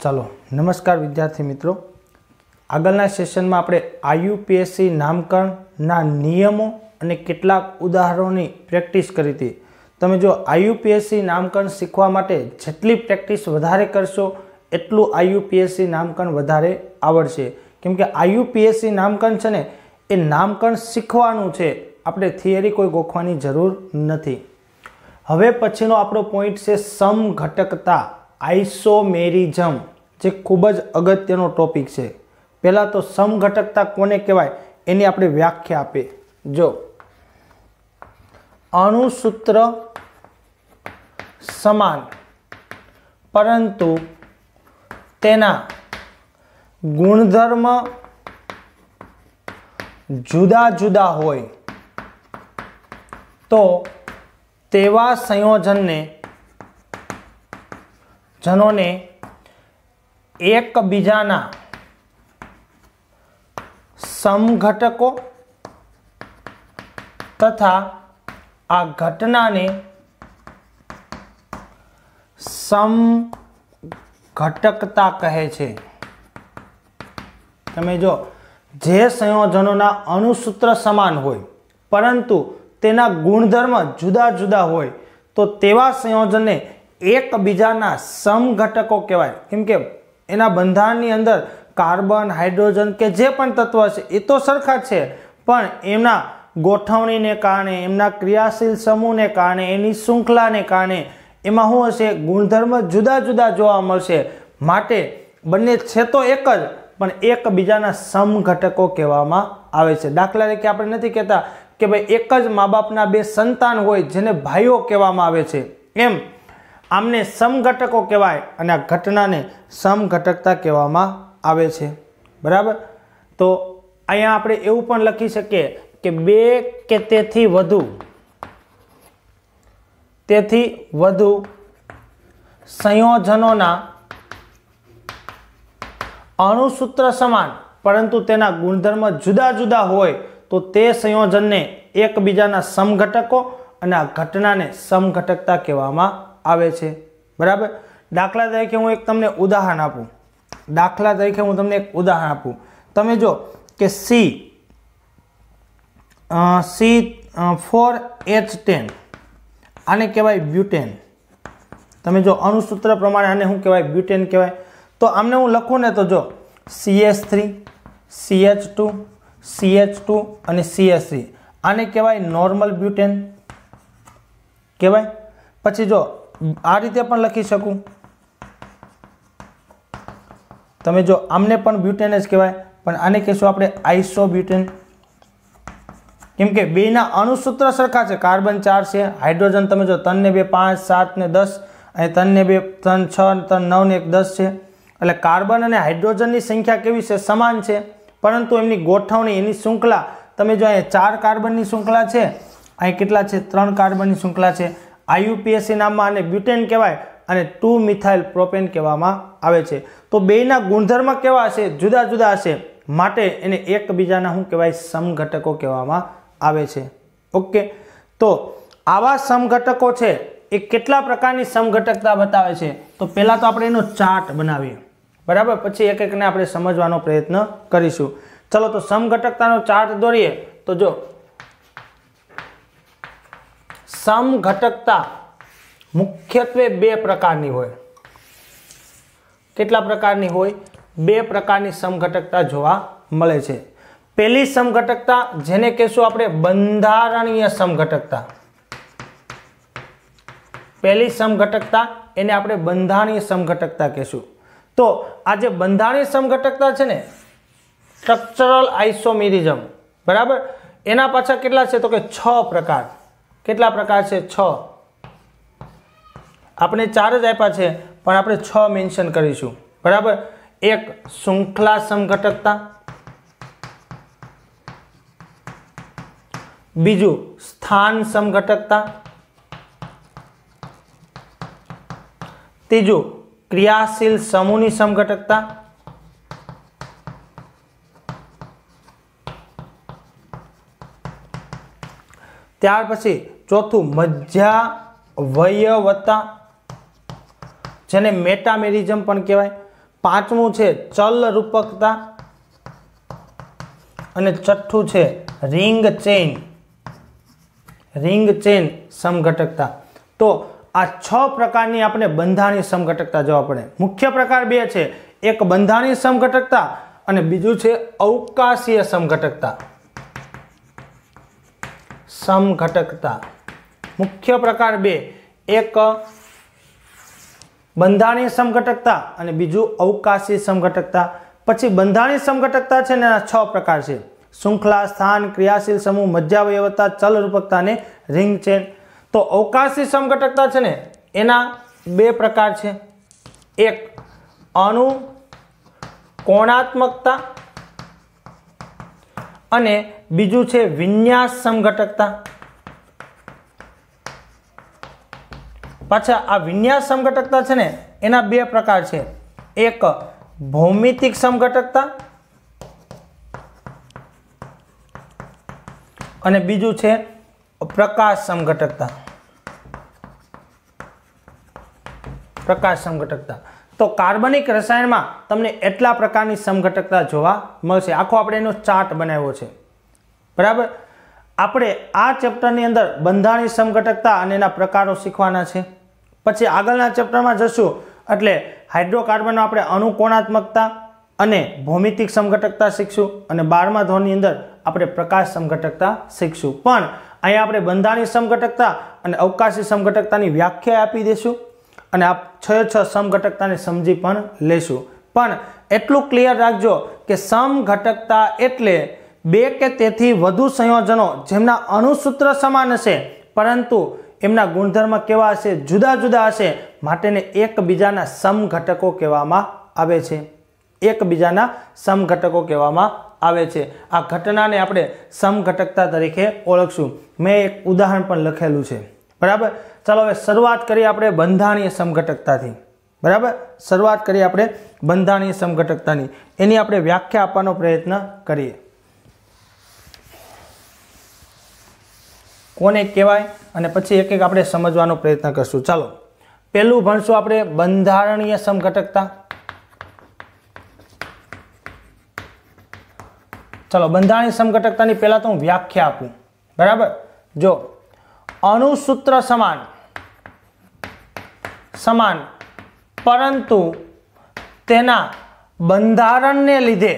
चलो नमस्कार विद्यार्थी मित्रों, आगळना सेशन में आपणे आईयूपीएससी नामकरणना नियमों अने केटलाक उदाहरणोनी प्रेक्टिस करी हती। तमे जो आईयूपीएससी नामकरण शीखवा माटे जेटली प्रेक्टिस वधारे करशो एटलुं आईयूपीएससी नामकरण वधारे आवडशे। केम के आईयूपीएससी नामकरण छे ने ए नामकरण शीखवानुं छे, आपणे थियरी कोई गोखवानी जरूर नथी। हवे पछीनो आपणो पॉइंट छे समघटकता, आइसोमेरिज्म, जे खूब ज अगत्यनो टॉपिक है। पहला तो समघटकता कोने कहेवाय एनी आपणे व्याख्या आपे। जो अणुसूत्र समान परंतु तेना गुणधर्म जुदा जुदा होय तो तेवा जनोने एक बीजाना समघटको तथा आ घटना ने समघटकता कहे छे। तमे जो जे संयोजनोना अणुसूत्र समान होय परंतु तेना गुणधर्म जुदा जुदा होय तो तेवा संयोजन ने एक बीजाना समघटको कहेवाय। केम के एना बंधारणनी अंदर कार्बन, हाइड्रोजन के जे पण तत्व छे ए तो सरखा छे, पण एमना गोठवणीने कारणे, एमना क्रियाशील समूहने कारणे, एनी श्रृंखलाने कारणे एमां शुं हशे, गुणधर्म जुदा जुदा जोवा मळशे। माटे बंने छे तो एक ज पण एक बीजाना समघटको कहेवामां आवे छे। दाखला तरीके आपणे नथी कहेता के भाई एक ज माँ बापना बे संतान होय जेने भाईओ कहेवामां आवे छे, एम आमने समघटको कहेवाय अने आ घटनाने समघटकता कहेवामां आवे छे। बराबर। तो अहींया आपणे एवुं पण लखी शकीए के बे के तेथी वधु संयोजनोना अणुसूत्र समान परंतु तेना गुणधर्म जुदा जुदा होय तो ते संयोजन ने एक बीजाना समघटको अने आ घटनाने समघटकता कहेवामां आवे छे। बराबर। दाखला तरीके हूँ एक तमने उदाहरण आपू। दाखला तरीके हूँ तमने एक उदाहरण आपू। तमे जो के C4H10 आने कहेवाय ब्यूटेन। तमे जो अणुसूत्र प्रमाणे आने हूँ कहेवाय ब्यूटेन कहेवाय। तो आमने हूँ लखूँ ने तो जो CH3 CH2 CH2 અને CH3 આને કહેવાય નોર્મલ બ્યુટેન કહેવાય। પછી જો આ રીતે પણ લખી શકું, તમે જો આમને પણ બ્યુટેન જ કહેવાય પણ આને કહેશું આપણે આઇસોબ્યુટેન। કેમ કે બેના અણુસૂત્ર સરખા છે, કાર્બન 4 છે, હાઇડ્રોજન તમે જો 3 ને 2 5 7 ને 10 અને 3 ને 2 3 6 3 9 ને 1 10 છે। એટલે કાર્બન અને હાઇડ્રોજનની સંખ્યા કેવી છે? સમાન છે, परंतु एमनी गोठवणी, एनी श्रृंखला तमे जो अहीं 4 कार्बननी श्रृंखला छे, अहीं केटला छे? 3 कार्बननी श्रृंखला छे। आईयूपीएससी नाममां आने ब्यूटेन कहेवाय अने 2 मिथाइल प्रोपेन कहेवामां आवे छे। तो बेयना गुणधर्म केवा हशे? जुदा जुदा हशे, माटे एने एकबीजाना शुं कहेवाय? समघटको कहेवामां आवे छे। ओके। तो आवा समघटको छे ए केटला प्रकारनी समघटकता बतावे छे? तो पहेला तो आपणे एनो चार्ट बनावीए। बराबर। पछी एक एक ने आपणे समजवानो प्रयत्न करीशुं। चलो तो समघटकतानो चार्ट दोरीए। तो जो समघटकता मुख्यत्वे 2 प्रकारनी होय। केटला प्रकारनी होय? 2 प्रकारनी समघटकता जोवा मळे छे। पहेली समघटकता जेने कहेशुं आपणे बंधारणीय समघटकता। पहेली समघटकता एने आपणे बंधारणीय समघटकता कहेशुं। तो आज बंधारणीय समघटकता है ने स्ट्रक्चरल आइसोमेरिज्म। बराबर। एना पाछा केटला छे? तो के 6 प्रकार। केटला प्रकार छे? 6। आपणे 4 ज आप्या छे पण आपणे 6 मेंशन करीशुं। बराबर। एक श्रृंखला समघटकता, बीजू स्थान समघटकता, तीजू क्रियाशील समूहनी समघटकता, त्यार पछी चौथुं मध्यावयवता, जेने मेटामेरिज्म पण कहेवाय। પાંચમું છે ચલ રૂપકતા અને છઠ્ઠું છે રિંગ ચેન સમઘટકતા। તો આ 6 પ્રકારની આપણે બંધારણીય સમઘટકતા જોવા પડે। મુખ્ય પ્રકાર બે છે, એક બંધારણીય સમઘટકતા અને બીજું છે અવકાશીય સમઘટકતા। મુખ્ય પ્રકાર બે, એક બંધારણીય સમઘટકતા અને બીજું અવકાશી સમઘટકતા। પછી બંધારણીય સમઘટકતા છે ને એના 6 પ્રકાર છે, શૃંખલા, સ્થાન, ક્રિયાશીલ સમૂહ, મધ્યાવયવતા, ચલ રૂપકતા અને રિંગ ચેન। તો અવકાશી સમઘટકતા છે ને એના 2 પ્રકાર છે, એક અણુકોણાત્મકતા અને બીજું છે વિન્યાસ સમઘટકતા। પાછા આ વિન્યાસ સમઘટકતા છે ને એના 2 પ્રકાર છે, એક ભૌમિતિક સમઘટકતા અને બીજું છે પ્રકાશ સમઘટકતા। તો કાર્બનિક રસાયણમાં તમને એટલા પ્રકારની સમઘટકતા જોવા મળશે। આખો આપણે એનો ચાર્ટ બનાવ્યો છે, બરાબર। આપણે આ ચેપ્ટરની અંદર બંધારણીય સમઘટકતા અને એના પ્રકારો શીખવાના છે। પછી આગળના ચેપ્ટરમાં જશું એટલે હાઇડ્રોકાર્બનમાં આપણે અણુકોણાત્મકતા અને ભૌમિતિક સમઘટકતા શીખશું અને 12મા ધોરણની અંદર આપણે પ્રકાશ સમઘટકતા શીખશું। પણ અહીંયા આપણે બંધારણીય સમઘટકતા અને અવકાશી સમઘટકતાની વ્યાખ્યા આપી દઈશું અને આ 6 સમઘટકતાને સમજી પણ લેશું। પણ એટલું ક્લિયર રાખજો કે સમઘટકતા એટલે 2 કે તેથી વધુ સંયોજનો જેમના અણુસૂત્ર સમાન હશે પરંતુ એમના ગુણધર્મ કેવા હશે, જુદા જુદા હશે, માટેને એકબીજાના સમઘટકો કહેવામાં આવે છે। એકબીજાના સમઘટકો કહેવામાં આવે છે। આ ઘટનાને આપણે સમઘટકતા તરીકે ઓળખશું। મેં એક ઉદાહરણ પણ લખેલું છે, બરાબર। ચાલો હવે શરૂઆત કરીએ આપણે બંધારણીય સમઘટકતાથી, બરાબર। શરૂઆત કરીએ આપણે બંધારણીય સમઘટકતાની, એની આપણે વ્યાખ્યા આપવાનો પ્રયત્ન કરીએ। કોને કહેવાય અને પછી એક એક આપણે સમજવાનો પ્રયત્ન કરશું। ચાલો પહેલું ભણશું આપણે બંધારણીય સમઘટકતા। ચાલો બંધારણીય સમઘટકતાની પહેલા તો હું વ્યાખ્યા આપું, બરાબર। જો અણુસૂત્ર સમાન પરંતુ તેના બંધારણને લીધે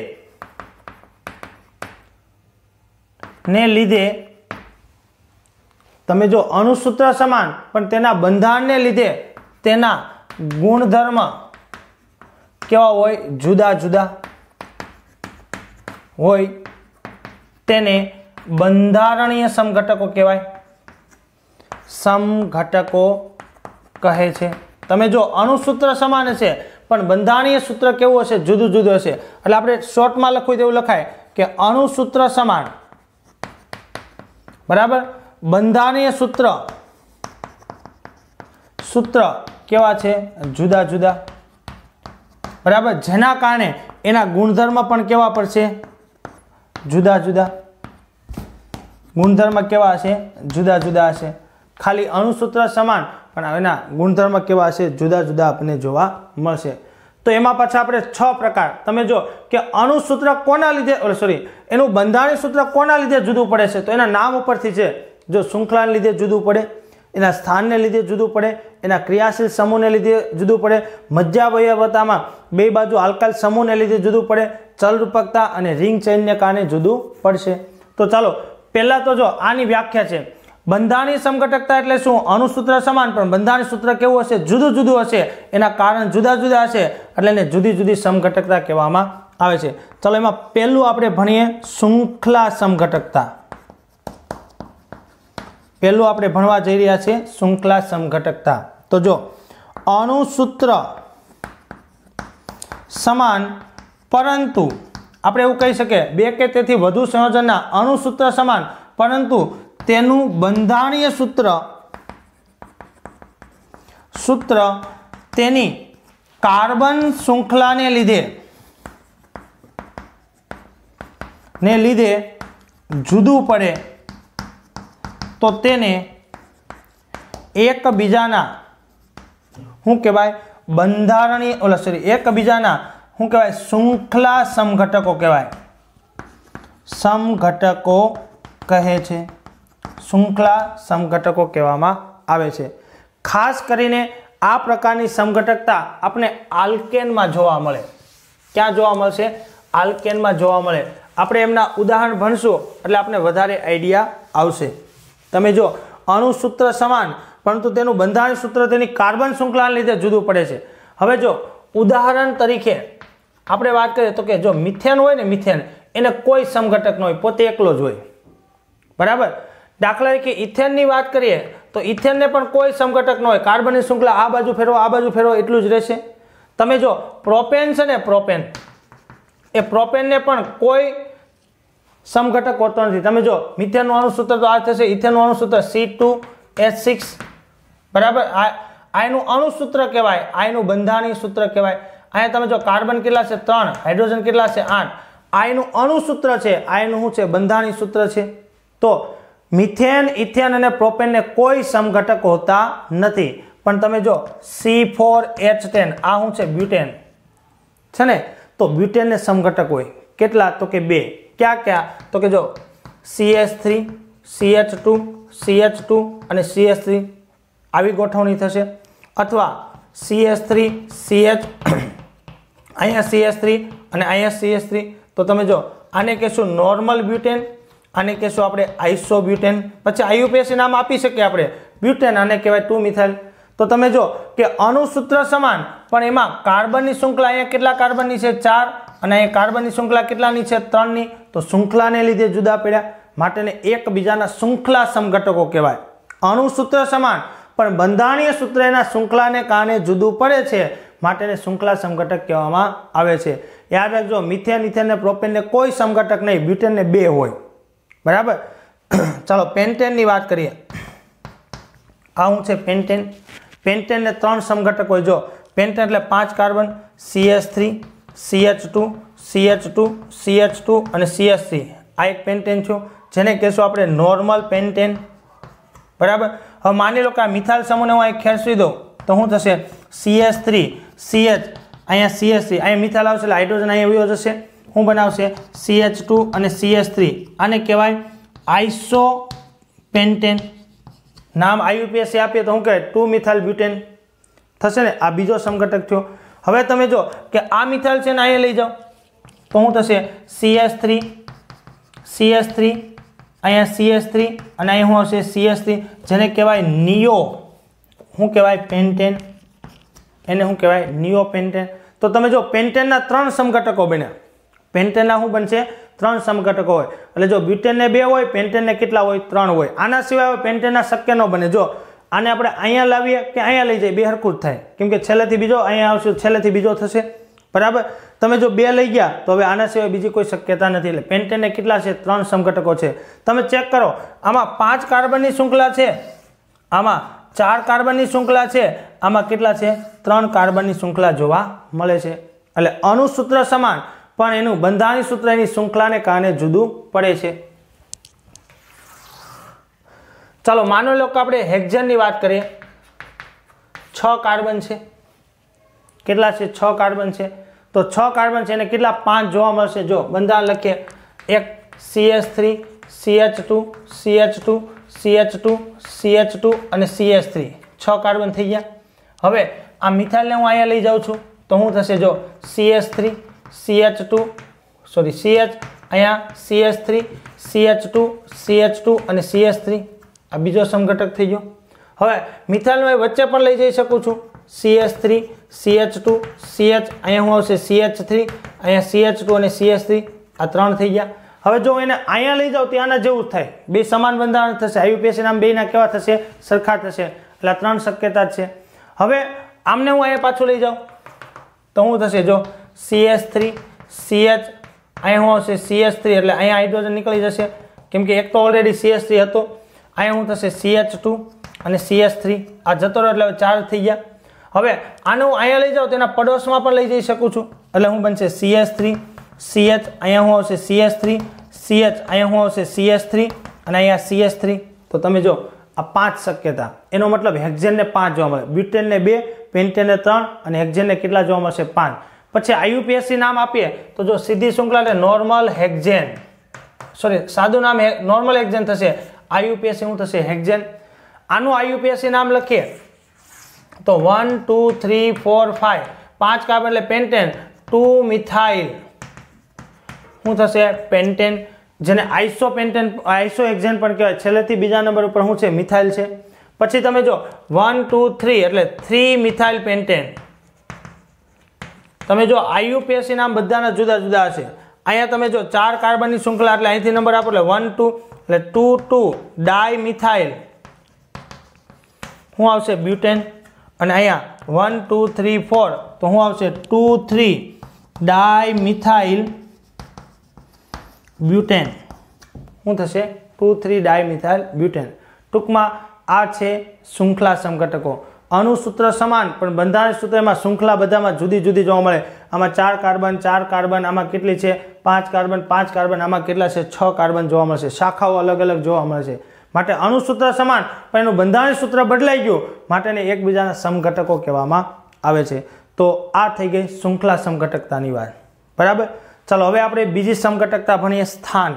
તમે જો અણુસૂત્ર સમાન પણ તેના બંધારણને લીધે તેના ગુણધર્મ કેવા હોય, જુદા જુદા હોય, તેને બંધારણીય સમઘટકો કહેવાય, સમઘટકો કહે છે। તમે જો અણુસૂત્ર સમાન હશે પણ બંધારણીય સૂત્ર કેવું હશે, જુદું જુદું હશે, એટલે આપણે શોર્ટમાં લખવું તેવું લખાય કે અણુસૂત્ર સમાન, બરાબર, બંધારણીય સૂત્ર કેવા છે, જુદા જુદા, બરાબર, જેના કારણે એના ગુણધર્મ પણ કેવા પડશે, જુદા જુદા। ગુણધર્મ કેવા હશે, જુદા જુદા હશે। ખાલી અણુસૂત્ર સમાન પણ એના ગુણધર્મ કેવા હશે, જુદા જુદા આપણને જોવા મળશે। તો એમાં પાછા આપણે 6 પ્રકાર, તમે જો કે અણુસૂત્ર કોના લીધે એનું બંધારણીય સૂત્ર કોના લીધે જુદું પડે છે, તો એના નામ ઉપરથી છે। જો શૃંખલાને લીધે જુદું પડે, એના સ્થાનને લીધે જુદું પડે, એના ક્રિયાશીલ સમૂહને લીધે જુદું પડે, મધ્યાવયવતામાં 2 બાજુ આલ્કાઇલ સમૂહને લીધે જુદું પડે, ચલ રૂપકતા અને રિંગ ચેનને કારણે જુદું પડશે। તો ચાલો પહેલા તો જો આની વ્યાખ્યા છે, બંધારણીય સમઘટકતા એટલે શું, અણુસૂત્ર સમાન પણ બંધારણીય સૂત્ર કેવું હશે, જુદું જુદું હશે, એના કારણ જુદા જુદા હશે, એટલે એને જુદી જુદી સમઘટકતા કહેવામાં આવે છે। ચાલો એમાં પહેલું આપણે ભણીએ શૃંખલા સમઘટકતા। પહેલું આપણે ભણવા જઈ રહ્યા છીએ શૃંખલા સમઘટકતા। તો જો અણુસૂત્ર સમાન પરંતુ આપણે એવું કહી શકીએ 2 કે તેથી વધુ સંયોજનના અણુસૂત્ર સમાન પરંતુ તેનું બંધારણીય સૂત્ર તેની કાર્બન શૃંખલાને લીધે જુદું પડે તો તેને એકબીજાના એકબીજાના શું કહેવાય? શૃંખલા સમઘટકો કહેવાય, સમઘટકો કહે છે, શૃંખલા સમઘટકો કહેવામાં આવે છે। ખાસ કરીને આ પ્રકારની સમઘટકતા આપણે આલ્કેનમાં જોવા મળે। ક્યાં જોવા મળશે? આલ્કેનમાં જોવા મળે। આપણે એમના ઉદાહરણ ભણશું એટલે આપણે વધારે આઈડિયા આવશે। તમે જો અણુસૂત્ર સમાન પરંતુ તેનું બંધારણ સૂત્ર તેની કાર્બન શૃંખલાને લીધે જુદું પડે છે। હવે જો ઉદાહરણ તરીકે આપણે વાત કરીએ તો કે જો મિથેન હોય ને, મિથેન એને કોઈ સમઘટક ન હોય, પોતે એકલો જ હોય, બરાબર। દાખલા તરીકે ઇથેનની વાત કરીએ તો ઇથેનને પણ કોઈ સમઘટક ન હોય, કાર્બનની શૃંખલા આ બાજુ ફેરવો આ બાજુ ફેરવો એટલું જ રહેશે। તમે જો પ્રોપેન છે ને, પ્રોપેન, એ પ્રોપેનને પણ કોઈ સમઘટક હોતો નથી। તમે જો મિથેનનું અણુસૂત્ર તો આ થશે, ઇથેનનું અણુસૂત્ર C2H6, બરાબર। આ એનું અણુસૂત્ર કહેવાય, આ એનું બંધારણીય સૂત્ર કહેવાય। અહીંયા તમે જો કાર્બન કેટલા છે? 3, હાઇડ્રોજન કેટલા છે? 8। આ એનું અણુસૂત્ર છે, આ એનું શું છે? બંધારણીય સૂત્ર છે। તો મિથેન, ઇથેન અને પ્રોપેનને કોઈ સમઘટક હોતા નથી। પણ તમે જો C4H10 આ શું છે? બ્યુટેન છે ને, તો બ્યુટેનને સમઘટક હોય કેટલા? તો કે 2। ક્યાં ક્યાં? તો કે જો CH3, CH2, CH2 અને CH3 આવી ગોઠવણી થશે, અથવા CH3, CH અહીંયા CH3 અને અહીંયા CH3। તો તમે જો આને કહેશું નોર્મલ બ્યુટેન, આને કહેશું આપણે આઇસોબ્યુટેન, પછી IUPAC નામ આપી શકીએ આપણે, બ્યુટેન આને કહેવાય 2 મિથાઇલ। તો તમે જો કે અણુસૂત્ર સમાન પણ એમાં કાર્બનની શૃંખલા અહીંયા કેટલા કાર્બનની છે? 4, અને અહીંયા કાર્બનની શૃંખલા કેટલાની છે? 3ની। તો શૃંખલાને લીધે જુદા પડ્યા, માટેને એકબીજાના શૃંખલા સમઘટકો કહેવાય। અણુસૂત્ર સમાન પણ બંધારણીય સૂત્ર એના શૃંખલાને કારણે જુદું પડે છે, માટેને શૃંખલા સમઘટક કહેવામાં આવે છે। યાદ રાખજો, મિથેન, ઇથેન ને પ્રોપેનને કોઈ સમઘટક નહીં, બ્યુટેનને 2 હોય, બરાબર। ચાલો પેન્ટેનની વાત કરીએ। આ શું છે? પેન્ટેન। પેન્ટેનને 3 સમઘટક હોય। જો પેન્ટેન એટલે 5 carbon, CH3, CH2, CH2, CH2 અને CH3, આ એક પેન્ટેન છે, જેને કહેશું આપણે નોર્મલ પેન્ટેન, બરાબર। હવે માની લો કે આ મિથાઇલ સમૂહને હું અહીં ખેંચી દઉં તો શું થશે? CH3, CH, અહીંયા CH3, અહીંયા મિથાઇલ આવશે એટલે હાઇડ્રોજન અહીંયા વયો જશે, શું બનાવશે? CH2 અને CH3, આને કહેવાય આઇસોપેન્ટેન। નામ IUPAC આપીએ તો શું કહેવાય? 2 મિથાઇલ બ્યુટેન થશે ને, આ બીજો સમઘટક થયો। હવે તમે જો કે આ મિથાઇલ છે ને અહીંયા લઈ જાઓ તો શું થશે? CH3, CH3, અહીંયા CH3 અને અહીંયા શું આવશે? CH3, જેને કહેવાય નિયો, શું કહેવાય? પેન્ટેન, એને શું કહેવાય? નિયોપેન્ટેન। તો તમે જો પેન્ટેનના 3 સમઘટકો બન્યા, પેન્ટેનના શું બનશે? 3 સમઘટકો હોય, એટલે જો બ્યુટેનને 2 હોય, પેન્ટેનને કેટલા હોય? 3 હોય। આના સિવાય પેન્ટેનના શક્ય ન બને। જો આને આપણે અહીંયા લાવીએ કે અહીંયા લઈ જઈએ, 2 હરખું જ થાય, કેમ કે છેલ્લેથી બીજો અહીંયા આવશે, છેલ્લેથી બીજો થશે, બરાબર। તમે જો 2 લઈ ગયા તો હવે આના સિવાય બીજી કોઈ શક્યતા નથી, એટલે પેન્ટેનને કેટલા છે? 3 સમઘટકો છે। તમે ચેક કરો, આમાં 5 કાર્બનની શૃંખલા છે, આમાં 4 કાર્બનની શૃંખલા છે, આમાં કેટલા છે? 3 કાર્બનની શૃંખલા જોવા મળે છે। એટલે અણુસૂત્ર સમાન પણ એનું બંધારણીય સૂત્ર એની શૃંખલાને કારણે જુદું પડે છે। ચાલો માની લો કે આપણે હેક્ઝેનની વાત કરીએ, 6 કાર્બન છે, કેટલા છે? 6 કાર્બન છે। તો 6 કાર્બન છે એને કેટલા? 5 જોવા મળશે। જો બંધારણ લખીએ, એક CH3, CH2, CH2, CH2, CH2 અને CH3, 6 કાર્બન થઈ ગયા। હવે આ મિથાઇલને હું અહીંયા લઈ જાઉં છું તો શું થશે? જો CH3, CH2, સોરી CH, અહીંયા CH3, CH2, CH2 અને CH3, આ બીજો સમઘટક થઈ ગયો। હવે મિથાઇલને વચ્ચે પણ લઈ જઈ શકું છું, CH3, CH2, CH, અહીંયા શું આવશે? CH3, અહીંયા CH2 અને CH3, આ 3 થઈ ગયા। હવે જો એને અહીંયા લઈ જાઓ ત્યાંના જેવું થાય, 2 સમાન બંધારણ થશે, IUPAC નામ 2ના કેવા થશે? સરખા થશે, એટલે આ 3 શક્યતા છે। હવે આમને હું અહીંયા પાછું લઈ જાઉં તો શું થશે? જો CH3, CH, અહીંયા શું આવશે? CH3, એટલે અહીંયા હાઇડ્રોજન નીકળી જશે, કેમ કે એક તો ઓલરેડી CH3 હતો। અહીંયા શું થશે? CH2 અને CH3, આ જતો રહ્યો એટલે 4 થઈ ગયા। હવે આને હું અહીંયા લઈ જાઉં તો એના પડોશમાં પણ લઈ જઈ શકું છું, એટલે શું બનશે? CH3, CH, અહીંયા શું આવશે? CH3, CH, અહીંયા શું આવશે? CH3 અને અહીંયા CH3। તો તમે જો આ 5 શક્યતા, એનો મતલબ હેક્ઝેનને 5 જોવા મળે, બ્યુટેનને 2, પેન્ટેનને 3 અને હેક્ઝેનને કેટલા જોવા મળશે? 5। પછી IUPAC નામ આપીએ તો જો સીધી શૃંખલા એટલે નોર્મલ હેક્ઝેન, સોરી સાદું નામ નોર્મલ હેક્ઝેન થશે, IUPAC શું થશે હેક્ઝેન। આનું IUPAC નામ લખીએ તો 1 2 3 4 5 5 કાર્બન એટલે પેન્ટેન, 2 મિથાઇલ શું થશે પેન્ટેન, જેને આઇસોપેન્ટેન આઇસોહેક્ઝેન પણ કહેવાય। છેલ્લેથી બીજા નંબર ઉપર શું છે મિથાઇલ છે। પછી તમે જો 1 2 3 એટલે 3 મિથાઇલ પેન્ટેન। તમે જો IUPAC નામ બધાના જુદા જુદા હશે। અહીંયા તમે જો 4 કાર્બનની શૃંખલા એટલે અહીંથી નંબર આપો એટલે 1 2 એટલે 2 2 ડાય મિથાઇલ શું આવશે બ્યુટેન, અને અહીંયા 1 2 3 4 તો શું આવશે 2 3 ડાય મિથાઇલ બ્યુટેન શું થશે 2 3 ડાય મિથાઇલ બ્યુટેન। ટૂંકમાં આ છે શૃંખલા સમઘટકો। અણુસૂત્ર સમાન પણ બંધારણ સૂત્રમાં શૃંખલા બધામાં જુદી જુદી જોવા મળે। આમાં 4 કાર્બન, આમાં કેટલી છે 5 કાર્બન, આમાં કેટલા છે 6 કાર્બન જોવા મળશે। શાખાઓ અલગ અલગ જોવા મળશે, માટે અણુસૂત્ર સમાન પણ એનું બંધારણ સૂત્ર બદલાઈ ગયું, માટે એને એકબીજાના સમઘટકો કહેવામાં આવે છે। તો આ થઈ ગઈ શૃંખલા સમઘટકતાની વાત, બરાબર। ચાલો હવે આપણે બીજી સમઘટકતા ભણીએ, સ્થાન।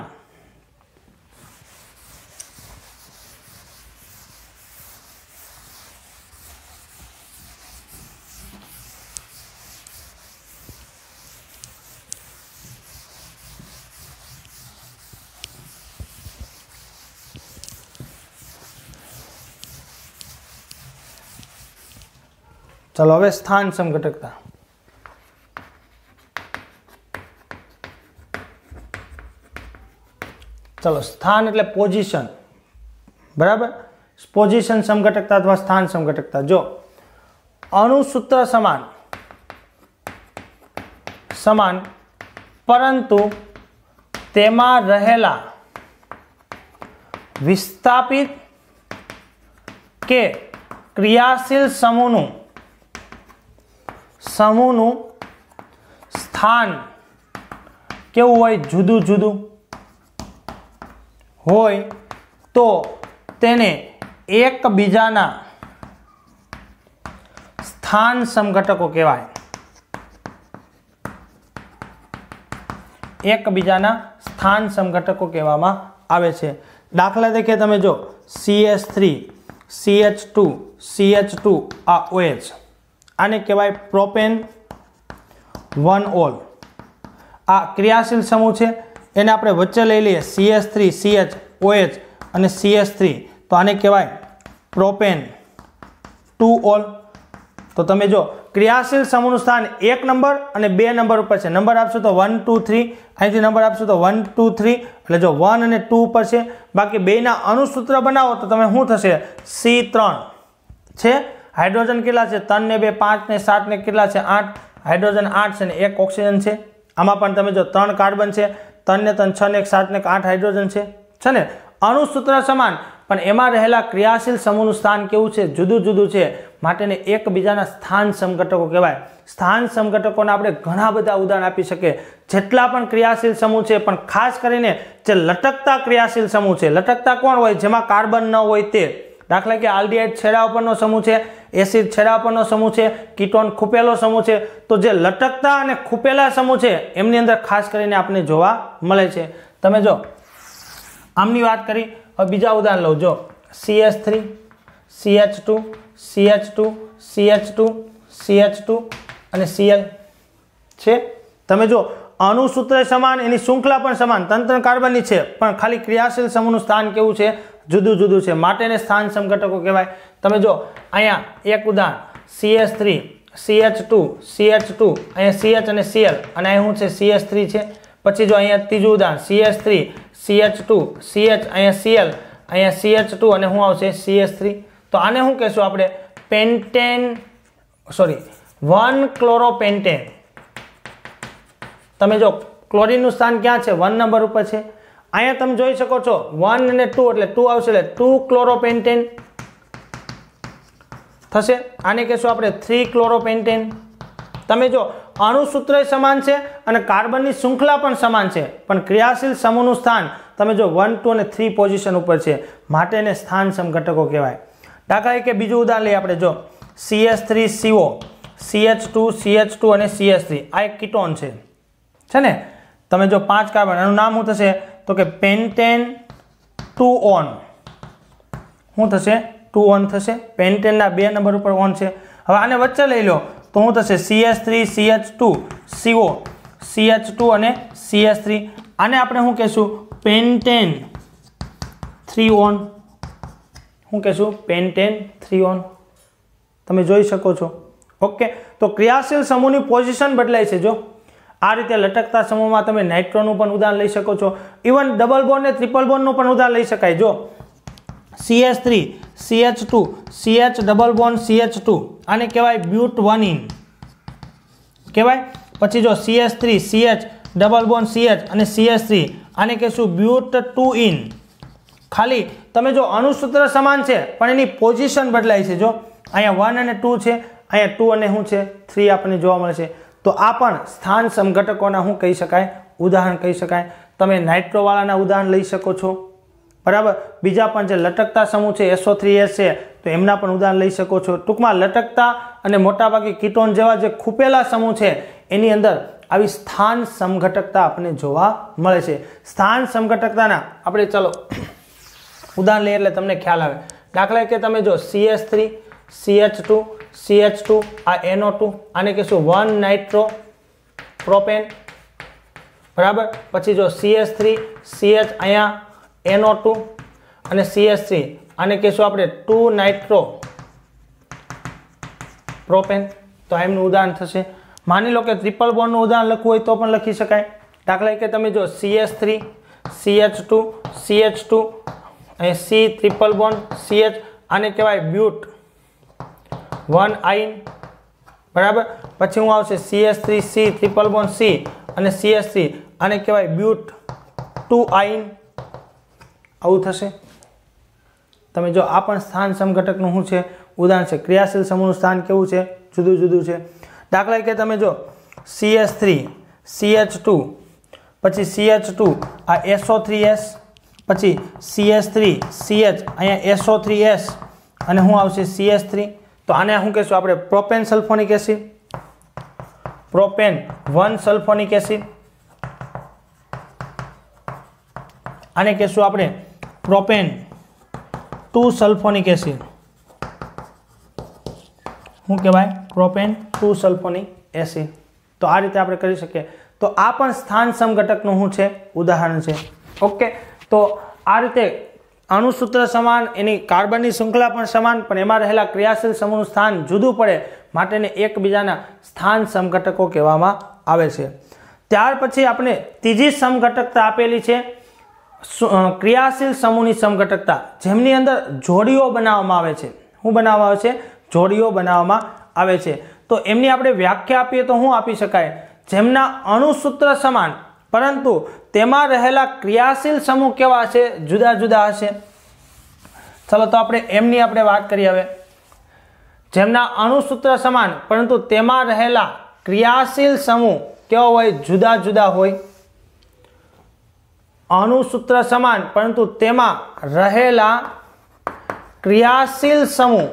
चलो હવે સ્થાન સમઘટકતા। चलो स्थान એટલે પોઝિશન, બરાબર। પોઝિશન સમઘટકતા અથવા સ્થાન સમઘટકતા। જો અણુસૂત્ર સમાન પરંતુ તેમાં રહેલા વિસ્થાપિત કે ક્રિયાશીલ સમૂહનું સ્થાન કેવું હોય જુદું જુદું હોય તો તેને એકબીજાના સ્થાન સમઘટકો કહેવાય। એકબીજાના સ્થાન સમઘટકો કહેવામાં આવે છે। દાખલા તરીકે તમે જો CH3 CH2 CH2 આ OH, આને કહેવાય પ્રોપેન 1 ઓલ। આ ક્રિયાશીલ સમૂહ છે, એને આપણે વચ્ચે લઈ લઈએ CH3 CH OH અને CH3, તો આને કહેવાય પ્રોપેન 2 ઓલ। તો તમે જો ક્રિયાશીલ સમૂહનું સ્થાન 1 નંબર અને 2 નંબર ઉપર છે। નંબર આપશો તો 1 2 3, અહીંથી નંબર આપશો તો 1 2 3, એટલે જો 1 અને 2 ઉપર છે। બાકી બેના અણુસૂત્ર બનાવો તો તમે શું થશે C3 છે। હાઇડ્રોજન કેટલા છે 3 ને 2 5 ને 7 ને કેટલા છે 8, હાઇડ્રોજન 8 છે ને 1 ઓક્સિજન છે। આમાં પણ તમે જો 3 કાર્બન છે, 3 ને 3 6 ને 1 7 ને 8 હાઇડ્રોજન છે ને। અણુસૂત્ર સમાન પણ એમાં રહેલા ક્રિયાશીલ સમૂહનું સ્થાન કેવું છે જુદું જુદું છે, માટે એકબીજાના સ્થાન સમઘટકો કહેવાય। સ્થાન સમઘટકોના આપણે ઘણા બધા ઉદાહરણ આપી શકીએ। જેટલા પણ ક્રિયાશીલ સમૂહ છે, પણ ખાસ કરીને જે લટકતા ક્રિયાશીલ સમૂહ છે, લટકતા કોણ હોય જેમાં કાર્બન ન હોય તે, દાખલા કે આલ્ડીહાઇડ છેડા ઉપરનો સમૂહ છે, એસિડ છેડા ઉપરનો સમૂહ છે, કીટોન ખૂપેલો સમૂહ છે। તો જે લટકતા અને ખૂપેલા સમૂહ છે એમની અંદર ખાસ કરીને આપણને જોવા મળે છે। તમે જો આમની વાત કરી, હવે બીજા ઉદાહરણ લો। જો CH3 CH2 CH2 CH2 CH2 અને Cl છે। તમે જો અણુસૂત્ર સમાન, એની શૃંખલા પણ સમાન, 3 કાર્બનની છે, પણ ખાલી ક્રિયાશીલ સમૂહનું સ્થાન કેવું છે જુદું જુદું છે, માટે એને સ્થાન સમઘટકો કહેવાય। તમે જો અહીંયા એક ઉદાહરણ CH3 CH2 CH2, અહીંયા CH અને Cl, અને અહીં શું છે CH3 છે। પછી જો અહીંયા ત્રીજું ઉદાહરણ CH3 CH2 CH, અહીંયા Cl, અહીંયા CH2 અને શું આવશે CH3। તો આને શું કહેશું આપણે પેન્ટેન, સોરી 1 ક્લોરોપેન્ટેન। તમે જો ક્લોરીનનું સ્થાન ક્યાં છે 1 નંબર ઉપર છે। અહીંયા તમે જોઈ શકો છો 1 અને 2 એટલે 2 આવશે, એટલે 2 ક્લોરોપેન્ટેન થશે। આને કહેશું આપણે 3 ક્લોરોપેન્ટેન। તમે જો અણુસૂત્ર સમાન છે અને કાર્બનની શૃંખલા પણ સમાન છે, પણ ક્રિયાશીલ સમૂહનું સ્થાન તમે જો 1 2 અને 3 પોઝિશન ઉપર છે, માટે એને સ્થાન સમઘટકો કહેવાય। દાખલા કે બીજું ઉદાહરણ લઈએ આપણે, જો CH3CO CH2 CH2 અને CH3 આ એક કીટોન છે ને। તમે જો 5 કાર્બન આનું નામ શું થશે તો કે પેન્ટેન 2 ઓન, શું થશે 2 ઓન થશે। પેન્ટેન ના 2 નંબર ઉપર ઓન છે। હવે આને વચ્ચે લઈ લો તો શું થશે CH3 CH2 CO CH2 અને CH3 આને આપણે શું કહેશું પેન્ટેન 3 ઓન, શું કહેશું પેન્ટેન 3 ઓન। તમે જોઈ શકો છો। ઓકે, તો ક્રિયાશીલ સમૂહની પોઝિશન બદલાય છે। જો આ રીતે લટકતા સમૂહમાં તમે નાઇટ્રોનું પણ ઉદાહરણ લઈ શકો છો, ઇવન ડબલ બોન્ડ ને ટ્રિપલ બોન્ડનું પણ ઉદાહરણ લઈ શકાય। જો CH3 CH2 CH double bond CH2 આને કહેવાય બ્યુટ 1 ઇન કહેવાય। પછી જો CH3 CH double bond CH અને CH3 આને કહેશું બ્યુટ 2 ઇન। ખાલી તમે જો અણુસૂત્ર સમાન છે પણ એની પોઝિશન બદલાય છે। જો અહીંયા 1 અને 2 છે, અહીંયા 2 અને શું છે 3 આપણને જોવા મળે છે। તો આ પણ સ્થાન સમઘટકોના શું કહી શકાય ઉદાહરણ કહી શકાય। તમે નાઇટ્રોવાળાના ઉદાહરણ લઈ શકો છો, બરાબર। બીજા પણ જે લટકતા સમૂહ છે SO3S છે તો એમના પણ ઉદાહરણ લઈ શકો છો। ટૂંકમાં લટકતા અને મોટાભાગે કીટોન જેવા જે ખૂપેલા સમૂહ છે એની અંદર આવી સ્થાન સમઘટકતા આપણને જોવા મળે છે। સ્થાન સમઘટકતાના આપણે ચાલો ઉદાહરણ લઈએ એટલે તમને ખ્યાલ આવે। દાખલા કે તમે જો CH3 CH2 CH2 આ NO2 આને કહેશું 1 નાઇટ્રો પ્રોપેન, બરાબર। પછી જો CH3 CH અહીંયા NO2 અને CH3 આને કહેશું આપણે 2 નાઇટ્રો પ્રોપેન। તો આ એમનું ઉદાહરણ થશે। માની લો કે ટ્રિપલ બોન્ડનું ઉદાહરણ લખવું હોય તો પણ લખી શકાય। દાખલા કે તમે જો CH3 CH2 CH2 અને C ટ્રિપલ બોન્ડ CH આને કહેવાય બ્યુટ 1 આઇન, બરાબર। પછી હું આવશે CH3 C triple bond C અને CH3 આને કહેવાય બ્યુટ 2 આઇન, આવું થશે। તમે જો આ પણ સ્થાન સમઘટકનું શું છે ઉદાહરણ છે। ક્રિયાશીલ સમૂહનું સ્થાન કેવું છે જુદું જુદું છે। દાખલા કે તમે જો CH3 CH2 પછી CH2 આ SO3S પછી CH3 CH અહીંયા SO3S અને શું આવશે CH3 તો આને શું કહેશું આપણે propane sulphonic acid, propane 1 sulphonic acid, આને કહેશું આપણે પ્રોપેન 2 સલ્ફોનિક એસિડ, શું કહેવાય પ્રોપેન 2 સલ્ફોનિક એસિડ। તો આ રીતે આપણે કરી શકીએ। તો આ પણ સ્થાન સમઘટકનું શું છે ઉદાહરણ છે। ઓકે, તો આ રીતે અણુસૂત્ર સમાન, એની કાર્બનની શૃંખલા પણ સમાન, પણ એમાં રહેલા ક્રિયાશીલ સમૂહનું સ્થાન જુદું પડે માટેને એકબીજાના સ્થાન સમઘટકો કહેવામાં આવે છે। ત્યાર પછી આપણે ત્રીજી સમઘટકતા આપેલી છે ક્રિયાશીલ સમૂહની સમઘટકતા, જેમની અંદર જોડીઓ બનાવવામાં આવે છે। શું બનાવવામાં આવે છે જોડીઓ બનાવવામાં આવે છે। તો એમની આપણે વ્યાખ્યા આપીએ તો શું આપી શકાય જેમના અણુસૂત્ર સમાન પરંતુ તેમાં રહેલા ક્રિયાશીલ સમૂહ કેવા હશે જુદા જુદા હશે। ચાલો તો આપણે એમની આપણે વાત કરીએ। હવે જેમના અણુસૂત્ર સમાન પરંતુ તેમાં રહેલા ક્રિયાશીલ સમૂહ કેવા હોય જુદા જુદા હોય। અણુસૂત્ર સમાન પરંતુ તેમાં રહેલા ક્રિયાશીલ સમૂહ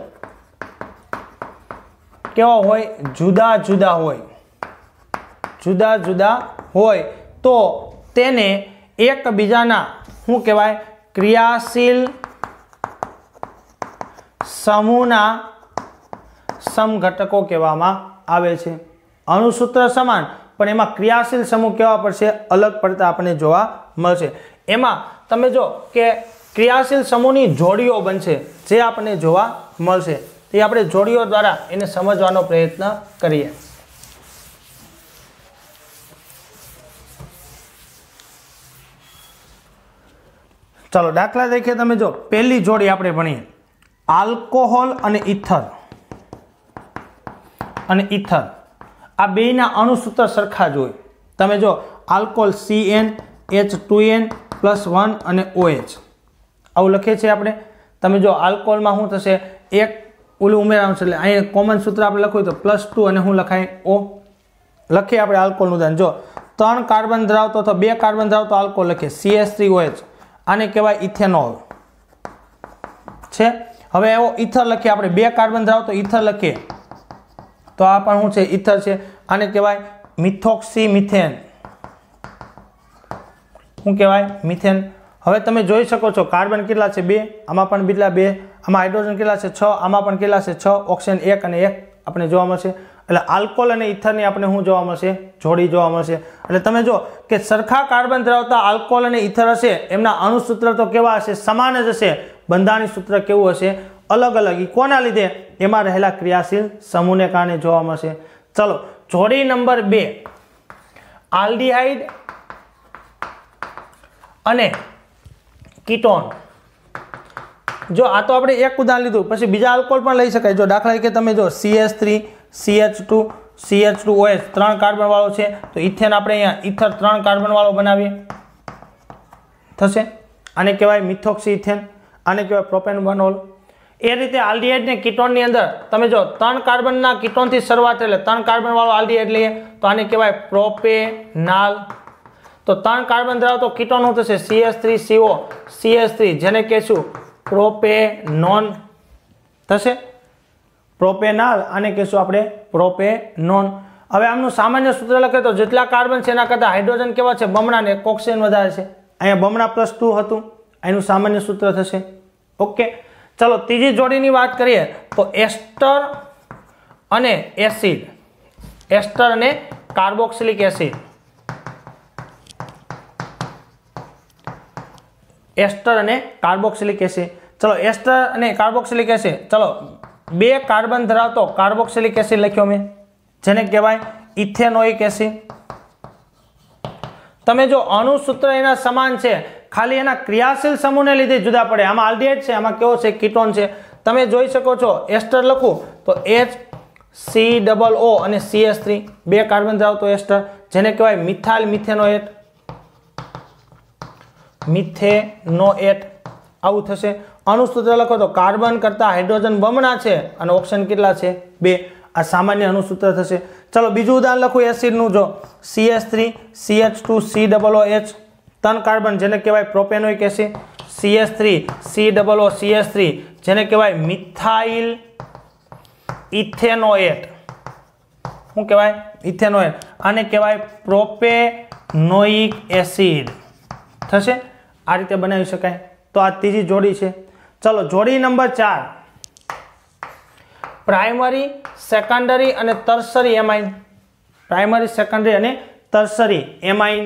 કેવા હોય જુદા જુદા હોય, જુદા જુદા હોય તો તેને એકબીજાના શું કહેવાય ક્રિયાશીલ સમૂહના સમઘટકો કહેવામાં આવે છે। અણુસૂત્ર સમાન પણ એમાં ક્રિયાશીલ સમૂહ કેવા પડશે અલગ પડતા આપણને જોવા મળશે। એમાં તમે જો કે ક્રિયાશીલ સમૂહની જોડીઓ બનશે જે આપણને જોવા મળશે, તે આપણે જોડીઓ દ્વારા એને સમજવાનો પ્રયત્ન કરીએ। ચાલો દાખલા તરીકે તમે જો પહેલી જોડી આપણે ભણીએ આલ્કોહોલ અને ઇથર, અને ઇથર આ બેયના અણુસૂત્ર સરખા જ હોય। તમે જો આલ્કોહોલ CnH2n+1 અને OH આવું લખીએ છીએ આપણે। તમે જો આલ્કોહોલમાં શું થશે એક ઓલું ઉમેરવાનું છે એટલે અહીંયા કોમન સૂત્ર આપણે લખવું તો +2 અને શું લખાય O લખીએ આપણે આલ્કોહોલનું ઉદાહરણ। જો 3 કાર્બન ધરાવતો અથવા 2 કાર્બન ધરાવતો આલ્કોહોલ લખીએ CH3OH, આને કહેવાય ઇથેનોલ છે। હવે એવો ઇથર લખીએ આપણે 2 કાર્બન ધરાવતો ઇથર લખીએ तो आ पण शुं छे ईथर छे आने कहेवाय मिथोक्सी मीथेन शुं कहेवाय मीथेन। हवे तमे जोई शको छो कार्बन केटला छे 2 आमां पण बीटला 2 आमां हाइड्रोजन केटला छे 6 आमां पण केटला छे 6 ऑक्सीजन 1 અને 1 आपणे जोवा मळशे એટલે આલ્કોહોલ અને ઇથરની આપણે શું જોવા મળશે જોડી જોવા મળશે। એટલે તમે જો કે સરખા કાર્બન ધરાવતા આલ્કોહોલ અને ઇથર હશે એમના અણુસૂત્ર તો કેવા હશે સમાન જ હશે બંધારણીય સૂત્ર કેવું હશે अलग अलग ई कोना लीधे एमां रहेला क्रियाशील समूहने कारणे जोवा मळशे। चलो जोड़ी नंबर 2 आल्डिहाइड अने कीटोन। जो आ तो आपणे एक उदाहरण लीधुं पछी बीजा अल्कोहोल पण लई शकाय। जो दाखला तरीके तमे जो CH3 CH2 CH2OH 3 कार्बन वाळो छे तो इथेन आपणे अहींया ईथर 3 कार्बन वाळो बनावीए थशे आने कहेवाय मिथोक्सी इथेन आने कहेवाय प्रोपेनोल। ए रीते आल्डिहाइड ने कीटोन नी अंदर तमे जो 3 कार्बन ना कीटोन थी शरूआत एटले 3 कार्बन वाळो आल्डिहाइड लईए तो आने कहेवाय प्रोपेनाल। तो 3 कार्बन धरावतो कीटोन होतो छे CH3CO CH3 जेने कहेशुं प्रोपेनोन थशे प्रोपेनाल आने कहेशुं आपणे प्रोपेनोन। हवे आमनुं सामान्य सूत्र लखे तो जेटला कार्बन छे एना करता हाइड्रोजन केवा छे बमणा ने ऑक्सीजन वधारे छे अहींया बमणा +2 हतुं एनुं सामान्य सूत्र थशे। ओके चलो तीजी जोड़ीनी वात करीए तो एस्टर अने एसिड एस्टर अने कार्बोक्सिलिक एसिड एस्टर अने कार्बोक्सिलिक एसिड। चलो एस्टर अने कार्बोक्सिलिक एसिड चलो 2 कार्बन धरावतो कार्बोक्सिलिक एसिड लख्यो मैं जेने कहेवाय इथेनोइक एसिड। तमे जो अणुसूत्र एना समान छे खाली एना क्रियाशील समूहने लीधे जुदा पड़े। आमां आल्डिहाइड छे आमां केवो छे कीटोन छे तमे जोई शको छो एस्टर लखूं तो HCOO अने CH3 2 कार्बन धरावतो एस्टर जेने कहेवाय मिथाइल मिथेनोएट मिथेनोएट आवुं थशे। अणुसूत्र लखो तो कार्बन करता हाइड्रोजन बमणा छे अने ऑक्सीजन केटला छे 2 आ सामान्य अणुसूत्र थशे। चलो बीजुं उदाहरण लखो एसिड नुं जो CH3 CH2 COOH 3 कार्बन जेने कहेवाय propanoic acid CH3 COO CH3 जेने कहेवाय मिथाइल इथेनोएट शुं कहेवाय इथेनोएट आने कहेवाय प्रोपेनोइक एसिड थशे। आ रीते बनावी शकाय। तो आ तीजी जोड़ी छे। चलो जोड़ी नंबर 4 प्राइमरी सेकंडरी अने टर्सरी एमाइन प्राइमरी सेकंडरी अने टर्सरी एमाइन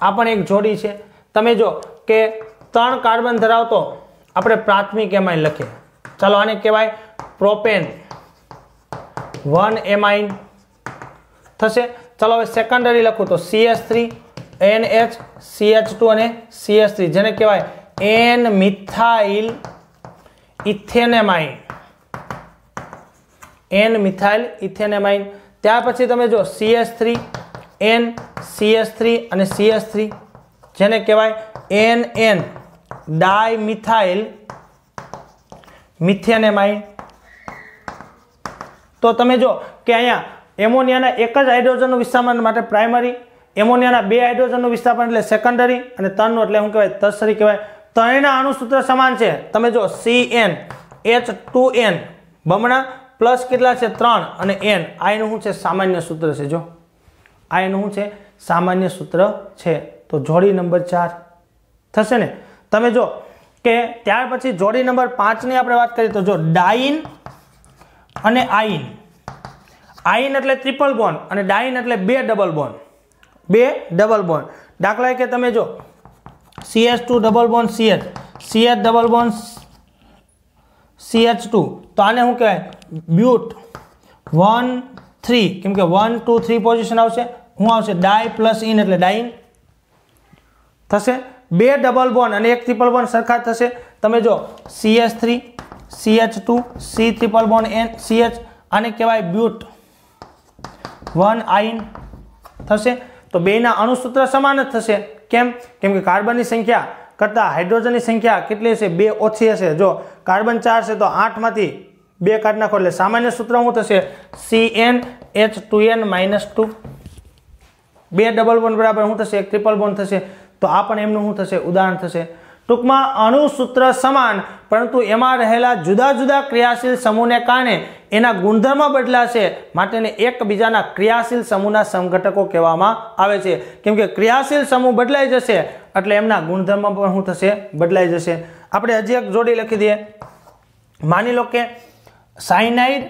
आ पण एक जोड़ी छे। तमे जो के 3 कार्बन धरावतो आपणे प्राथमिक एमाइन लखीए। चलो आने कहेवाय प्रोपेन 1 एमाइन थशे। चलो हवे सेकंडरी लखो तो CH3 NH CH2 અને CH3 જેને કહેવાય N methyl ethanamine N methyl ethanamine. ત્યાર પછી તમે જો CH3 N CH3 અને CH3 જેને કહેવાય NN ડાયમિથાઇલ મિથેનેમાઇન। તો તમે જો કે અહીંયા એમોનિયાના એક જ હાઇડ્રોજનનું વિસ્થાપન માટે પ્રાઇમરી एमोनियाना 2 हाइड्रोजन विस्थापन એટલે સેકન્ડરી અને 3 નું એટલે શું કહેવાય ટર્સરી કહેવાય। ત્રણેયના અણુસૂત્ર સમાન છે। તમે જો CnH2n બમણા પ્લસ કેટલા છે 3 અને n આ એનું શું છે સામાન્ય સૂત્ર છે। જો આ એનું શું છે સામાન્ય સૂત્ર છે। તો જોડી નંબર 4 થશે ને। તમે જો કે ત્યાર પછી જોડી નંબર 5 ની આપણે વાત કરીએ તો જો ડાઇન અને આઇન આઇન એટલે ટ્રિપલ બોન્ડ અને ડાઇન એટલે 2 ડબલ બોન્ડ 2 डबल बॉन्ड। दाखला के तमे जो CH2 double bond CH CH double bond CH2 तो आने हूँ कहेवाय ब्यूट 1 3 केम के 1 2 3 पोजीशन आवशे हूँ आवशे डाई प्लस इन एटले डाइन थशे। 2 डबल बॉन्ड अने 1 ट्रिपल बॉन्ड सरखा थशे। तमे जो CH3 CH2 C triple bond N CH आने कहेवाय ब्यूट 1 आइन थशे। तो बेना अणुसूत्र समान ज थशे। केम केम के कार्बन की संख्या करता हाइड्रोजन की संख्या केटली छे 2 ओછી हशे। जो कार्बन 4 छे तो 8 मांथी 2 काढी नाखो એટલે सामान्य सूत्र शुं थशे CnH2n -2 2 डबल बॉन्ड बराबर शुं थशे 1 ट्रिपल बॉन्ड थशे। तो आ पण एमनुं शुं थशे उदाहरण थशे। ટૂંકમાં અણુસૂત્ર સમાન પરંતુ એમાં રહેલા જુદા જુદા ક્રિયાશીલ સમૂહને કારણે એના ગુણધર્મ બદલાશે માટે એકબીજાના ક્રિયાશીલ સમૂહના સમઘટકો કહેવામાં આવે છે। કેમ કે ક્રિયાશીલ સમૂહ બદલાઈ જશે એટલે એમના ગુણધર્મ પણ શું થશે? બદલાઈ જશે। આપણે હજી એક જોડી લખી દઈએ। માની લો કે સાયનાઇડ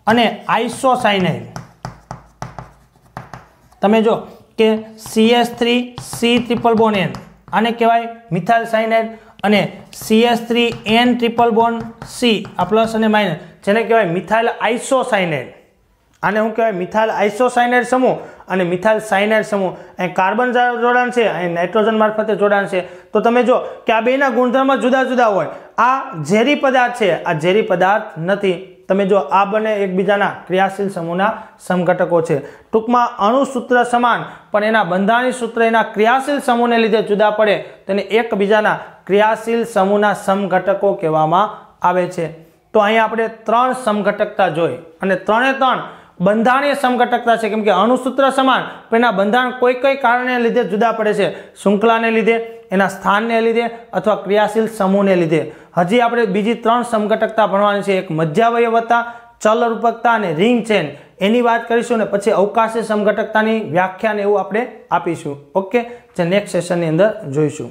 અને આઇસોસાયનાઇડ, તમે જો કે CH3C ટ્રિપલ બોન્ડ N આને કહેવાય મિથાઇલ સાયનાઇડ અને CH3N ટ્રિપલ બોન્ડ C આ પ્લસ અને માઇનસ જેને કહેવાય મિથાઇલ આઇસોસાયનાઇડ। આને શું કહેવાય? મિથાઇલ આઇસોસાયનાઇડ સમૂહ અને મિથાઇલ સાયનાઇડ સમૂહ। અહીં કાર્બન જોડાણ છે, અહીં નાઇટ્રોજન મારફતે જોડાણ છે। તો તમે જો કે આ બેના ગુણધર્મ જુદા જુદા હોય। આ ઝેરી પદાર્થ છે, આ ઝેરી પદાર્થ નથી। તમે જો આ બંને એકબીજાના ક્રિયાશીલ સમૂહના સમઘટકો છે। ટૂંકમાં અણુસૂત્ર સમાન પણ એના બંધારણીય સૂત્ર એના ક્રિયાશીલ સમૂહને લીધે જુદા પડે તેને એકબીજાના ક્રિયાશીલ સમૂહના સમઘટકો કહેવામાં આવે છે। તો અહીંયા આપણે 3 સમઘટકતા જોઈ અને 3 એ 3 બંધારણીય સમઘટકતા છે। કેમ કે અણુસૂત્ર સમાન પણ એના બંધારણ કોઈ કોઈ કારણને લીધે જુદા પડે છે, શૃંખલાને લીધે, એના સ્થાનને લીધે અથવા ક્રિયાશીલ સમૂહને લીધે। હજી આપણે બીજી 3 સમઘટકતા ભણવાની છે। એક મધ્યાવયવતા, ચલ રૂપકતા અને રિંગ ચેન, એની વાત કરીશું ને પછી અવકાશી સમઘટકતાની વ્યાખ્યા ને એવું આપણે આપીશું। ઓકે, જે નેક્સ્ટ સેશનની અંદર જોઈશું।